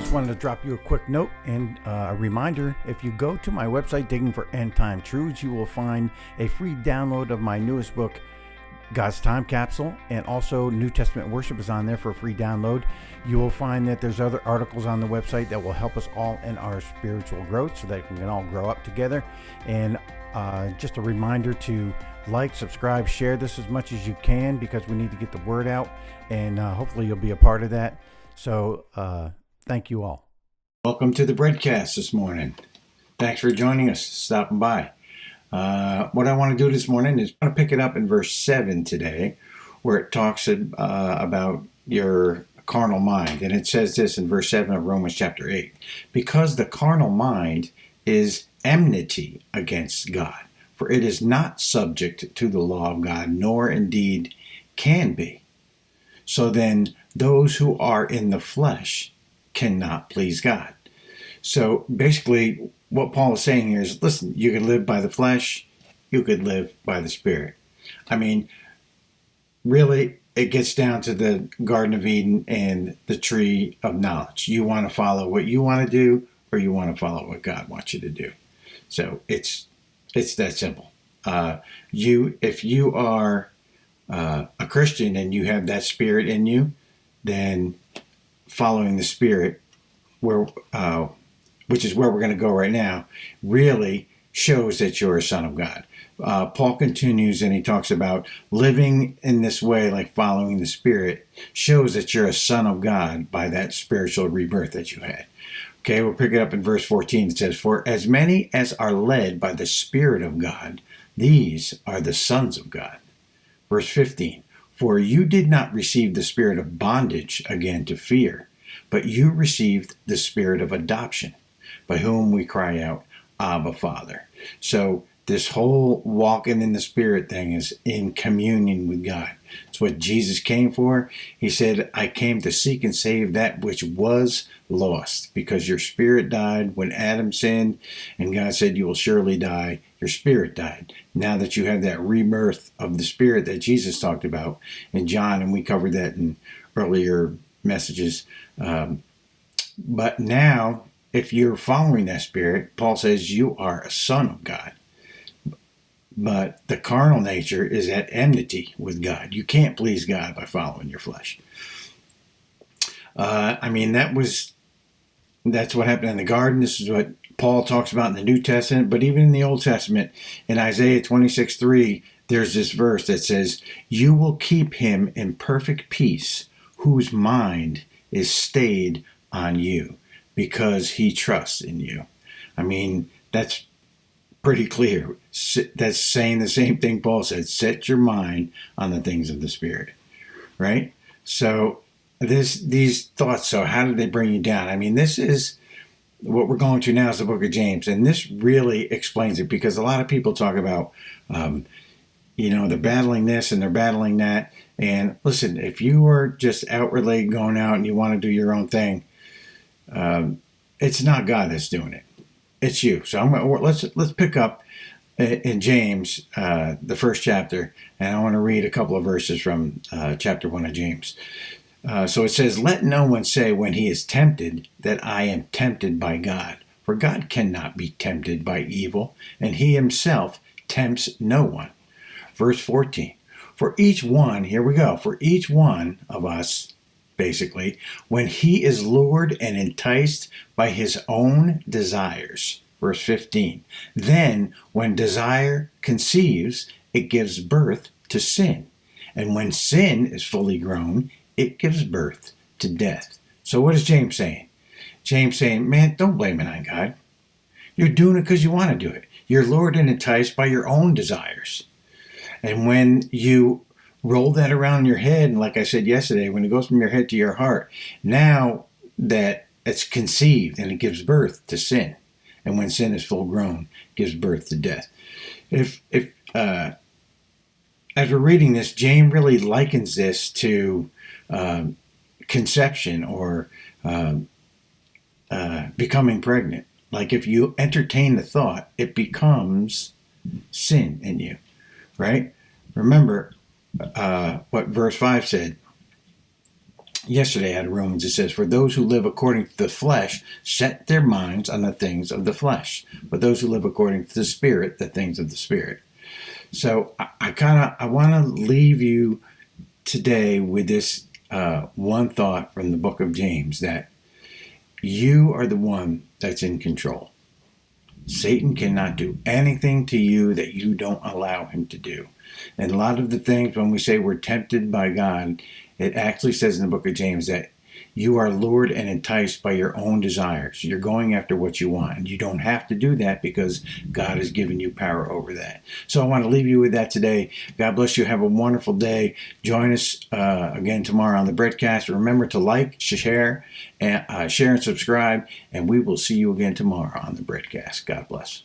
just wanted to drop you a quick note and a reminder. If you go to my website, Digging for End Time Truths, you will find a free download of my newest book, God's Time Capsule, and also New Testament Worship is on there for a free download. You will find that there's other articles on the website that will help us all in our spiritual growth so that we can all grow up together. And just a reminder to like, subscribe, share this as much as you can, because we need to get the word out, and hopefully you'll be a part of that. So thank you all. Welcome to the BradCast this morning. Thanks for joining us, stopping by. What I want to do this morning is I want to pick it up in verse 7 today, where it talks about your carnal mind. And it says this in verse 7 of Romans chapter 8. Because the carnal mind is enmity against God, for it is not subject to the law of God, nor indeed can be. So then those who are in the flesh cannot please God. So basically what Paul is saying here is, listen, you could live by the flesh, you could live by the Spirit. I mean, really, it gets down to the Garden of Eden and the tree of knowledge. You want to follow what you want to do, or you want to follow what God wants you to do. So it's that simple. If you are a Christian and you have that Spirit in you, then following the Spirit, which is where we're going to go right now, really shows that you're a son of God. Paul continues and he talks about living in this way, like following the Spirit, shows that you're a son of God by that spiritual rebirth that you had. Okay, we'll pick it up in verse 14. It says, "For as many as are led by the Spirit of God, these are the sons of God." Verse 15, "For you did not receive the spirit of bondage again to fear, but you received the spirit of adoption, by whom we cry out, Abba, Father." So this whole walking in the Spirit thing is in communion with God. It's what Jesus came for. He said, "I came to seek and save that which was lost," because your spirit died when Adam sinned, and God said, "You will surely die." Your spirit died. Now that you have that rebirth of the Spirit that Jesus talked about in John, and we covered that in earlier messages. But now, if you're following that Spirit, Paul says you are a son of God. But the carnal nature is at enmity with God. You can't please God by following your flesh. That's what happened in the garden. This is what Paul talks about in the New Testament, but even in the Old Testament, in Isaiah 26:3, there's this verse that says, "You will keep him in perfect peace, whose mind is stayed on you, because he trusts in you." I mean, that's pretty clear. That's saying the same thing Paul said. Set your mind on the things of the Spirit, right? So these thoughts, so how do they bring you down? I mean, this is what we're going to now is the book of James, and this really explains it, because a lot of people talk about, they're battling this and they're battling that. And listen, if you are just outwardly going out and you want to do your own thing, it's not God that's doing it. It's you. So let's pick up in James, the first chapter, and I want to read a couple of verses from chapter 1 of James. So it says, "Let no one say when he is tempted that I am tempted by God. For God cannot be tempted by evil, and he himself tempts no one." Verse 14, "For each one," here we go, "for each one of us," basically, "when he is lured and enticed by his own desires." Verse 15, "Then when desire conceives, it gives birth to sin. And when sin is fully grown, it gives birth to death." So what is James saying? James saying, man, don't blame it on God. You're doing it because you want to do it. You're lured and enticed by your own desires. And when you roll that around in your head, and like I said yesterday, when it goes from your head to your heart, now that it's conceived and it gives birth to sin. And when sin is full grown, it gives birth to death. As we're reading this, James really likens this to conception or becoming pregnant. Like if you entertain the thought, it becomes sin in you, right? Remember what verse 5 said. yesterday out of Romans, it says, "For those who live according to the flesh set their minds on the things of the flesh, but those who live according to the Spirit, the things of the Spirit." So I want to leave you today with this one thought from the book of James, that you are the one that's in control. Satan cannot do anything to you that you don't allow him to do. And a lot of the things, when we say we're tempted by God, it actually says in the book of James that you are lured and enticed by your own desires. You're going after what you want, and you don't have to do that because God has given you power over that. So I want to leave you with that today. God bless you. Have a wonderful day. Join us again tomorrow on the BradCast. Remember to like, share, and subscribe, and we will see you again tomorrow on the BradCast. God bless.